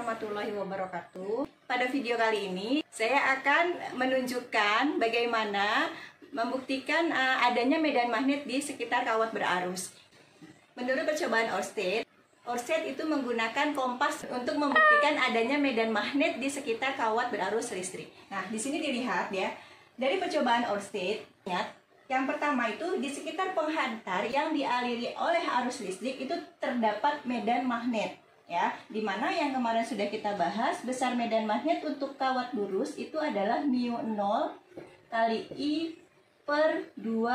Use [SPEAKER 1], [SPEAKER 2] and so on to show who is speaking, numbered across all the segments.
[SPEAKER 1] warahmatullahi wabarakatuh. Pada video kali ini, saya akan menunjukkan bagaimana membuktikan adanya medan magnet di sekitar kawat berarus. Menurut percobaan Oersted itu menggunakan kompas untuk membuktikan adanya medan magnet di sekitar kawat berarus listrik. Nah, di sini dilihat ya, dari percobaan Oersted, yang pertama itu di sekitar penghantar yang dialiri oleh arus listrik itu terdapat medan magnet. Ya, dimana yang kemarin sudah kita bahas, besar medan magnet untuk kawat lurus itu adalah μ0 kali I per 2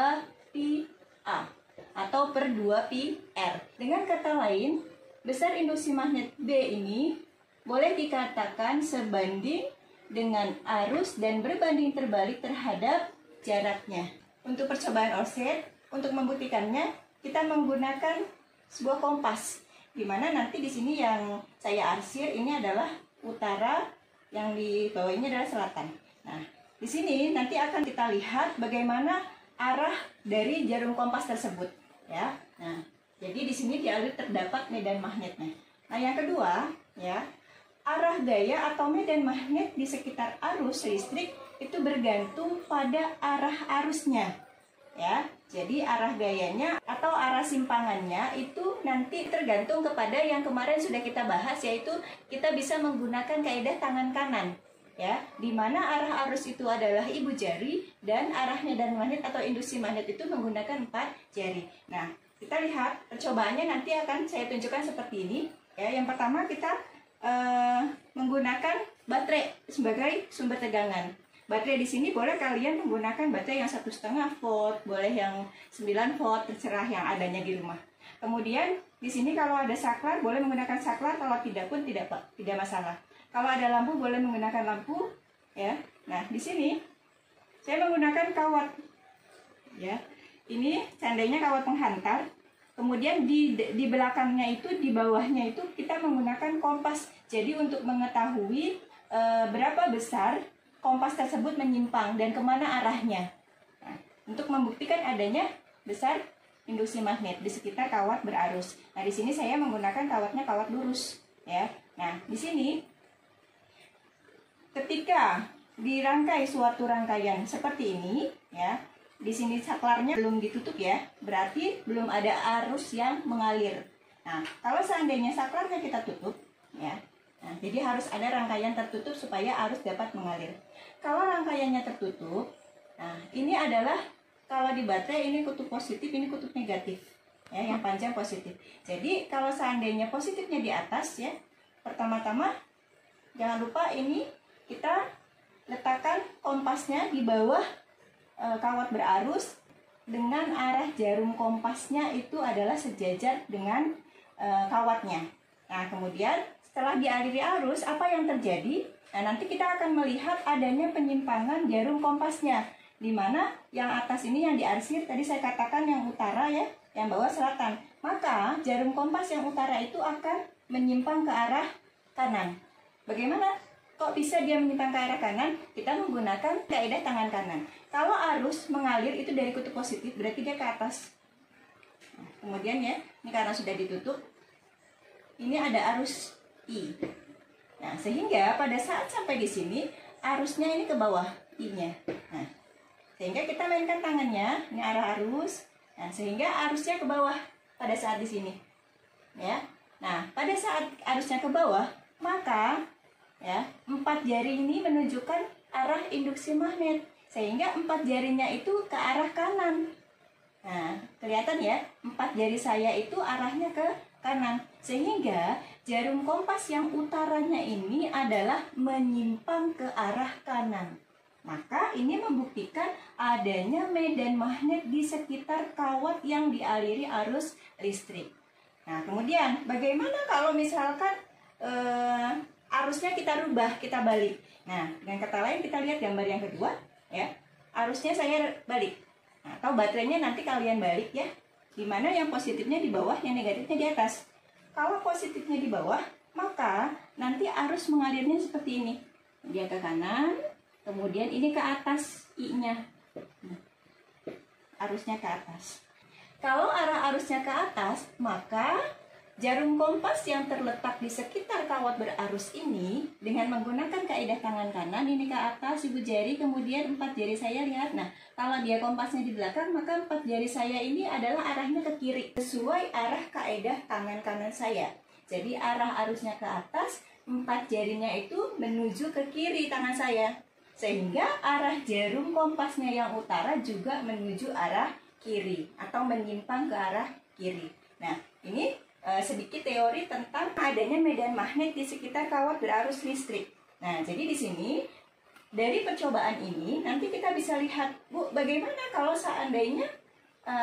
[SPEAKER 1] pi A atau per 2 pi R. Dengan kata lain, besar induksi magnet B ini boleh dikatakan sebanding dengan arus dan berbanding terbalik terhadap jaraknya. Untuk percobaan Oersted, untuk membuktikannya, kita menggunakan sebuah kompas. Dimana nanti di sini yang saya arsir ini adalah utara, yang di bawah ini adalah selatan. Nah, di sini nanti akan kita lihat bagaimana arah dari jarum kompas tersebut, ya. Nah, jadi di sini dialiri terdapat medan magnetnya. Nah, yang kedua, ya, arah gaya atau medan magnet di sekitar arus listrik itu bergantung pada arah arusnya. Ya, jadi arah gayanya atau arah simpangannya itu nanti tergantung kepada yang kemarin sudah kita bahas, yaitu kita bisa menggunakan kaidah tangan kanan, ya, di mana arah arus itu adalah ibu jari dan arah medan magnet atau induksi magnet itu menggunakan 4 jari. Nah, kita lihat percobaannya nanti akan saya tunjukkan seperti ini. Ya, yang pertama kita menggunakan baterai sebagai sumber tegangan. Baterai di sini boleh kalian menggunakan baterai yang 1,5 volt, boleh yang 9 volt, terserah yang adanya di rumah. Kemudian di sini kalau ada saklar boleh menggunakan saklar, kalau tidak pun tidak masalah. Kalau ada lampu boleh menggunakan lampu, ya. Nah, di sini saya menggunakan kawat. Ya. Ini seandainya kawat penghantar. Kemudian di belakangnya itu, di bawahnya itu kita menggunakan kompas. Jadi untuk mengetahui berapa besar kompas tersebut menyimpang dan kemana arahnya. Nah, untuk membuktikan adanya besar induksi magnet di sekitar kawat berarus. Nah, di sini saya menggunakan kawatnya kawat lurus, ya. Nah, di sini ketika dirangkai suatu rangkaian seperti ini, ya, di sini saklarnya belum ditutup, ya, berarti belum ada arus yang mengalir. Nah, kalau seandainya saklarnya kita tutup, ya, nah, jadi harus ada rangkaian tertutup supaya arus dapat mengalir. Kalau rangkaiannya tertutup, nah ini adalah kalau di baterai ini kutub positif, ini kutub negatif, ya, yang panjang positif. Jadi kalau seandainya positifnya di atas, ya, pertama-tama jangan lupa ini kita letakkan kompasnya di bawah kawat berarus dengan arah jarum kompasnya itu adalah sejajar dengan kawatnya. Nah, kemudian setelah dialiri arus, apa yang terjadi? Nah, nanti kita akan melihat adanya penyimpangan jarum kompasnya, di mana yang atas ini yang diarsir tadi saya katakan yang utara, ya, yang bawah selatan. Maka jarum kompas yang utara itu akan menyimpang ke arah kanan. Bagaimana? Kok bisa dia menyimpang ke arah kanan? Kita menggunakan kaidah tangan kanan. Kalau arus mengalir itu dari kutub positif, berarti dia ke atas. Nah, kemudian, ya, ini karena sudah ditutup, ini ada arus I. Nah, sehingga pada saat sampai di sini arusnya ini ke bawah I-nya. Nah, sehingga kita mainkan tangannya, ini arah arus. Nah, sehingga arusnya ke bawah pada saat di sini. Ya. Nah, pada saat arusnya ke bawah, maka, ya, 4 jari ini menunjukkan arah induksi magnet. Sehingga 4 jarinya itu ke arah kanan. Nah, kelihatan, ya, 4 jari saya itu arahnya ke kanan, sehingga jarum kompas yang utaranya ini adalah menyimpang ke arah kanan. Maka ini membuktikan adanya medan magnet di sekitar kawat yang dialiri arus listrik. Nah, kemudian bagaimana kalau misalkan arusnya kita rubah, kita balik? Nah, dengan kata lain kita lihat gambar yang kedua, ya. Arusnya saya balik. Nah, atau baterainya nanti kalian balik, ya. Dimana yang positifnya di bawah, yang negatifnya di atas. Kalau positifnya di bawah, maka nanti arus mengalirnya seperti ini. Dia ke kanan, kemudian ini ke atas I-nya. Arusnya ke atas. Kalau arah arusnya ke atas, maka Jarum kompas yang terletak di sekitar kawat berarus ini dengan menggunakan kaidah tangan kanan ini ke atas ibu jari, kemudian 4 jari saya lihat. Nah, kalau dia kompasnya di belakang, maka 4 jari saya ini adalah arahnya ke kiri sesuai arah kaidah tangan kanan saya. Jadi arah arusnya ke atas, 4 jarinya itu menuju ke kiri tangan saya. Sehingga arah jarum kompasnya yang utara juga menuju arah kiri atau menyimpang ke arah kiri. Nah, ini sedikit teori tentang adanya medan magnet di sekitar kawat berarus listrik. Nah, jadi di sini dari percobaan ini nanti kita bisa lihat, Bu, bagaimana kalau seandainya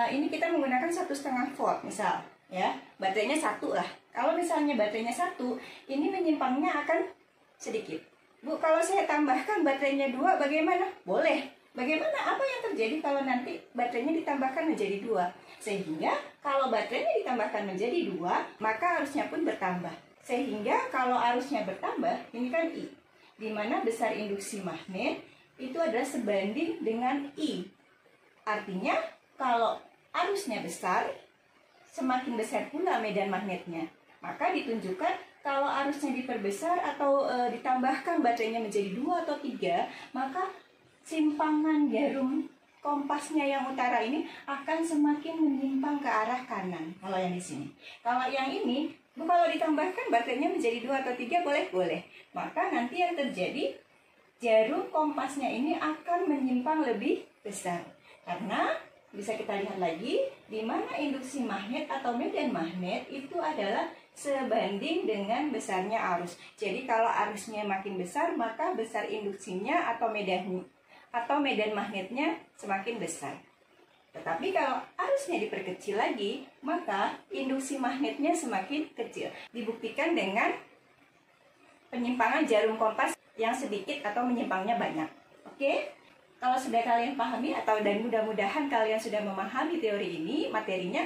[SPEAKER 1] ini kita menggunakan 1,5 volt misal, ya, baterainya 1 lah. Kalau misalnya baterainya 1, ini menyimpangnya akan sedikit. Bu, kalau saya tambahkan baterainya 2, bagaimana? Boleh. Bagaimana, apa yang terjadi kalau nanti baterainya ditambahkan menjadi 2? Sehingga kalau baterainya ditambahkan menjadi 2, maka arusnya pun bertambah. Sehingga kalau arusnya bertambah, ini kan I, di mana besar induksi magnet itu adalah sebanding dengan I. Artinya kalau arusnya besar, semakin besar pula medan magnetnya. Maka ditunjukkan kalau arusnya diperbesar atau ditambahkan baterainya menjadi 2 atau 3, maka simpangan jarum kompasnya yang utara ini akan semakin menyimpang ke arah kanan. Kalau yang di sini, kalau yang ini, kalau ditambahkan baterainya menjadi 2 atau 3, boleh. Maka nanti yang terjadi, jarum kompasnya ini akan menyimpang lebih besar. Karena bisa kita lihat lagi, di mana induksi magnet atau medan magnet itu adalah sebanding dengan besarnya arus. Jadi kalau arusnya makin besar, maka besar induksinya atau medan magnetnya semakin besar. Tetapi kalau arusnya diperkecil lagi, maka induksi magnetnya semakin kecil. Dibuktikan dengan penyimpangan jarum kompas yang sedikit atau menyimpangnya banyak. Oke? Kalau sudah kalian pahami dan mudah-mudahan kalian sudah memahami teori ini, materinya,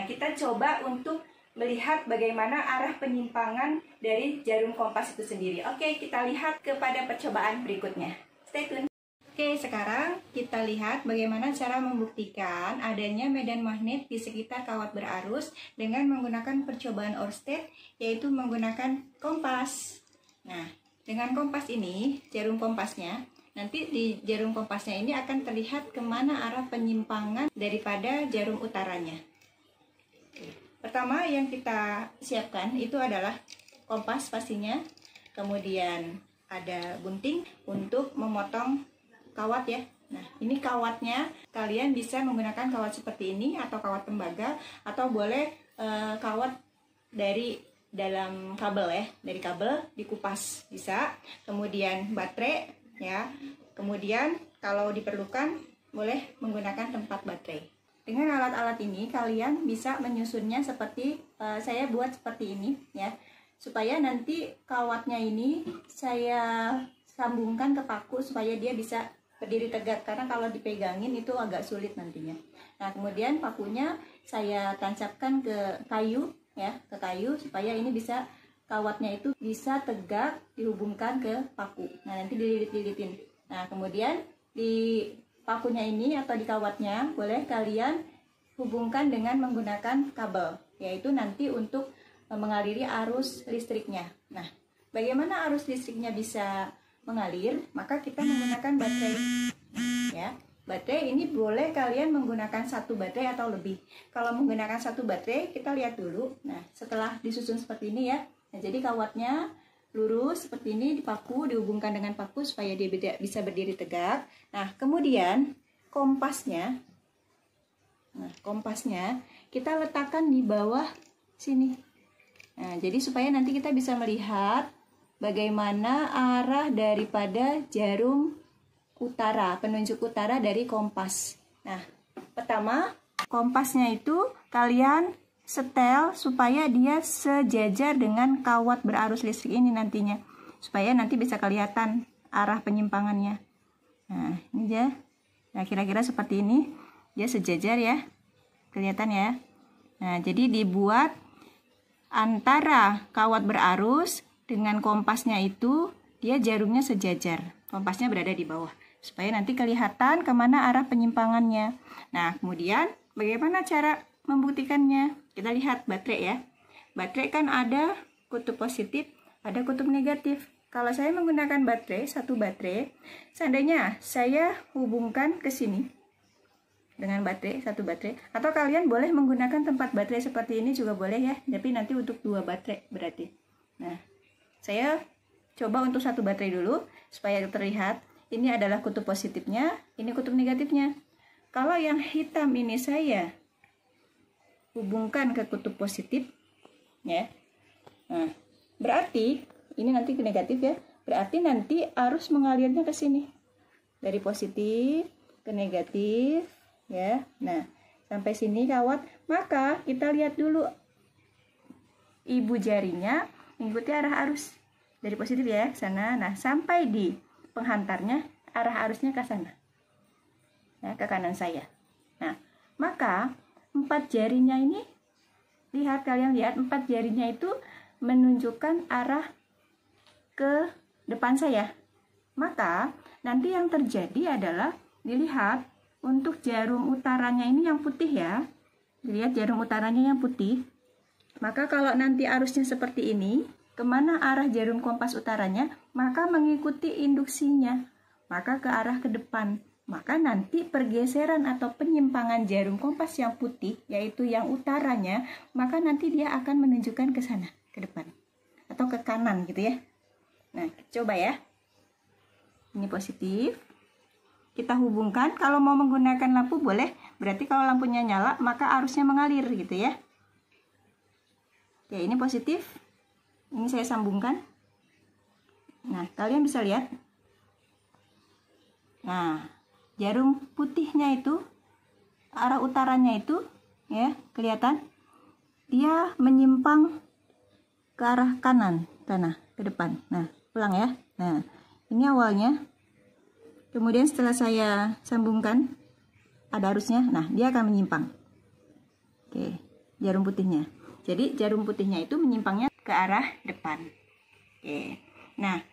[SPEAKER 1] kita coba untuk melihat bagaimana arah penyimpangan dari jarum kompas itu sendiri. Oke, kita lihat kepada percobaan berikutnya. Stay tune. Oke, sekarang kita lihat bagaimana cara membuktikan adanya medan magnet di sekitar kawat berarus dengan menggunakan percobaan Oersted, yaitu menggunakan kompas. Nah, dengan kompas ini, jarum kompasnya, nanti di jarum kompasnya ini akan terlihat kemana arah penyimpangan daripada jarum utaranya. Pertama yang kita siapkan itu adalah kompas pastinya, kemudian ada gunting untuk memotong kawat ya. Nah, ini kawatnya kalian bisa menggunakan kawat seperti ini atau kawat tembaga, atau boleh kawat dari dalam kabel ya, dari kabel dikupas bisa. Kemudian baterai ya. Kemudian kalau diperlukan boleh menggunakan tempat baterai. Dengan alat-alat ini kalian bisa menyusunnya seperti saya buat seperti ini ya. Supaya nanti kawatnya ini saya sambungkan ke paku supaya dia bisa berdiri tegak, karena kalau dipegangin itu agak sulit nantinya. Nah, kemudian pakunya saya tancapkan ke kayu ya, ke kayu supaya ini bisa, kawatnya itu bisa tegak dihubungkan ke paku. Nah, nanti dililit-lilitin. Nah, kemudian di pakunya ini atau di kawatnya boleh kalian hubungkan dengan menggunakan kabel, yaitu nanti untuk mengaliri arus listriknya. Nah, bagaimana arus listriknya bisa mengalir? Maka kita menggunakan baterai ya. Baterai ini boleh kalian menggunakan 1 baterai atau lebih. Kalau menggunakan 1 baterai, kita lihat dulu. Nah, setelah disusun seperti ini ya. Nah, jadi kawatnya lurus seperti ini, dipaku, dihubungkan dengan paku supaya dia bisa berdiri tegak. Nah, kemudian kompasnya, kita letakkan di bawah sini. Nah, jadi supaya nanti kita bisa melihat bagaimana arah daripada jarum utara, penunjuk utara dari kompas. Nah, pertama kompasnya itu kalian setel supaya dia sejajar dengan kawat berarus listrik ini nantinya, supaya nanti bisa kelihatan arah penyimpangannya. Nah, ini aja. Nah, kira-kira seperti ini, dia sejajar ya, kelihatan ya. Nah, jadi dibuat antara kawat berarus dengan kompasnya itu, dia jarumnya sejajar, kompasnya berada di bawah, supaya nanti kelihatan kemana arah penyimpangannya. Nah, kemudian bagaimana cara membuktikannya? Kita lihat baterai ya. baterai kan ada kutub positif, ada kutub negatif. Kalau saya menggunakan baterai, satu baterai, seandainya saya hubungkan ke sini dengan baterai, satu baterai, atau kalian boleh menggunakan tempat baterai seperti ini juga boleh ya, tapi nanti untuk 2 baterai berarti. Nah, saya coba untuk satu baterai dulu supaya terlihat. Ini adalah kutub positifnya, ini kutub negatifnya. Kalau yang hitam ini saya hubungkan ke kutub positif, ya. Nah, berarti ini nanti ke negatif ya. Berarti nanti arus mengalirnya ke sini. Dari positif ke negatif, ya. Nah, sampai sini kawat. Maka kita lihat dulu ibu jarinya mengikuti arah arus dari positif ya ke sana. Nah, sampai di penghantarnya arah arusnya ke sana. Ya, ke kanan saya. Nah, maka 4 jarinya ini, kalian lihat 4 jarinya itu menunjukkan arah ke depan saya. Maka nanti yang terjadi adalah dilihat untuk jarum utaranya ini yang putih ya. Dilihat jarum utaranya yang putih. Maka kalau nanti arusnya seperti ini, kemana arah jarum kompas utaranya, maka mengikuti induksinya, maka ke arah ke depan. Maka nanti pergeseran atau penyimpangan jarum kompas yang putih, yaitu yang utaranya, maka nanti dia akan menunjukkan ke sana, ke depan. Atau ke kanan gitu ya. Nah, coba ya. Ini positif. Kita hubungkan, kalau mau menggunakan lampu boleh, berarti kalau lampunya nyala, maka arusnya mengalir gitu ya. Oke, ini positif. Ini saya sambungkan. Nah, kalian bisa lihat. Nah, jarum putihnya itu, arah utaranya itu, ya, kelihatan. Dia menyimpang ke arah kanan, ke depan. Nah, ulang ya. Nah, ini awalnya. Kemudian setelah saya sambungkan, ada arusnya. Nah, dia akan menyimpang. Oke, jarum putihnya. Jadi, jarum putihnya itu menyimpangnya ke arah depan. Oke. Nah,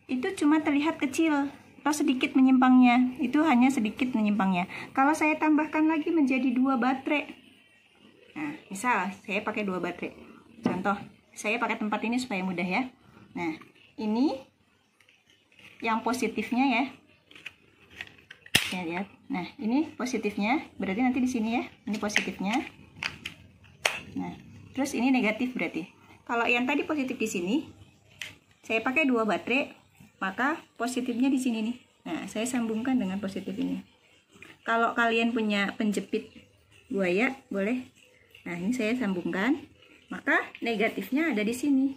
[SPEAKER 1] itu cuma terlihat kecil atau sedikit menyimpangnya. Itu hanya sedikit menyimpangnya. Kalau saya tambahkan lagi menjadi 2 baterai. Nah, misal saya pakai 2 baterai. Contoh, saya pakai tempat ini supaya mudah ya. Nah, ini yang positifnya ya. Saya lihat. Nah, ini positifnya, berarti nanti di sini ya. Ini positifnya. Nah, terus ini negatif berarti. Kalau yang tadi positif di sini, saya pakai 2 baterai, maka positifnya di sini nih. Nah, saya sambungkan dengan positif ini. Kalau kalian punya penjepit buaya, boleh. Nah, ini saya sambungkan, maka negatifnya ada di sini.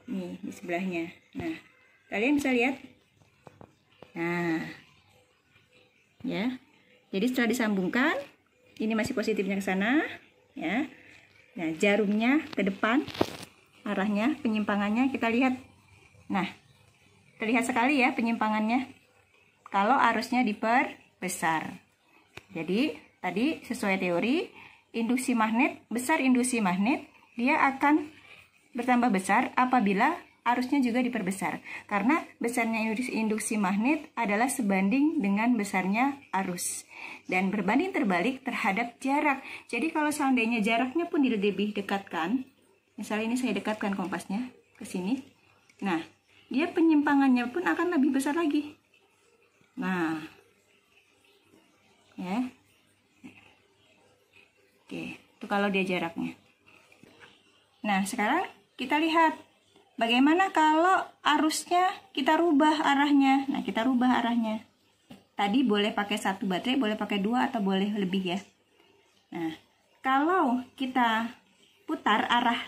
[SPEAKER 1] Nih, di sebelahnya. Nah, kalian bisa lihat. Nah, ya. Jadi setelah disambungkan, ini masih positifnya ke sana, ya. Nah, jarumnya ke depan, arahnya, penyimpangannya kita lihat. Nah, terlihat sekali ya penyimpangannya kalau arusnya diperbesar. Jadi, tadi sesuai teori, induksi magnet, besar induksi magnet, dia akan bertambah besar apabila arusnya juga diperbesar. Karena besarnya induksi magnet adalah sebanding dengan besarnya arus. Dan berbanding terbalik terhadap jarak. Jadi kalau seandainya jaraknya pun lebih dekatkan, misalnya ini saya dekatkan kompasnya ke sini. Nah, dia penyimpangannya pun akan lebih besar lagi. Nah, ya. Oke, itu kalau dia jaraknya. Nah, sekarang kita lihat bagaimana kalau arusnya kita rubah arahnya. Nah, kita rubah arahnya. Tadi boleh pakai 1 baterai, boleh pakai 2 atau boleh lebih ya. Nah, kalau kita putar arah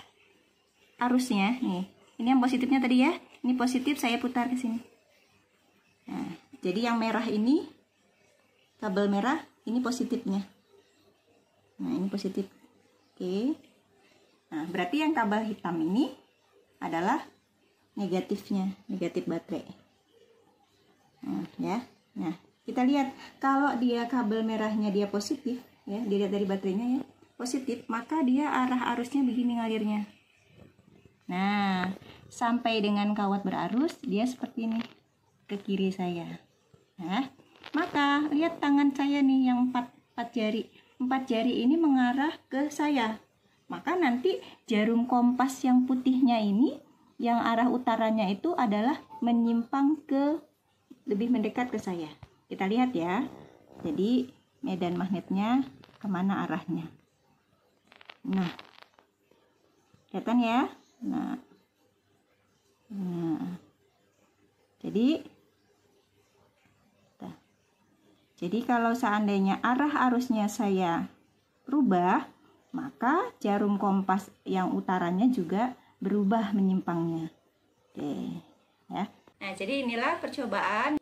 [SPEAKER 1] arusnya, nih, ini yang positifnya tadi ya. Ini positif, saya putar ke sini. Nah, jadi yang merah ini, kabel merah, ini positifnya. Nah, ini positif. Oke. Nah, berarti yang kabel hitam ini adalah negatifnya, negatif baterai. Nah, ya. Nah, kita lihat kalau dia kabel merahnya dia positif, ya, dilihat dari baterainya ya, positif, maka dia arah arusnya begini ngalirnya. Nah, sampai dengan kawat berarus, dia seperti ini ke kiri saya. Nah, maka lihat tangan saya nih yang 4 jari. 4 jari ini mengarah ke saya. maka nanti jarum kompas yang putihnya ini, yang arah utaranya itu adalah menyimpang ke, lebih mendekat ke saya. Kita lihat ya. Jadi medan magnetnya kemana arahnya. Nah, kelihatan ya. Nah, jadi kalau seandainya arah arusnya saya rubah, maka jarum kompas yang utaranya juga berubah menyimpangnya. Oke, ya. Nah, jadi inilah percobaan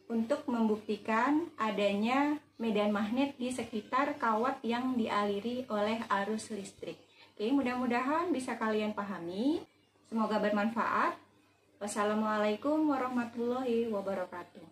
[SPEAKER 1] untuk membuktikan adanya medan magnet di sekitar kawat yang dialiri oleh arus listrik. Oke, mudah-mudahan bisa kalian pahami. Semoga bermanfaat. Wassalamualaikum warahmatullahi wabarakatuh.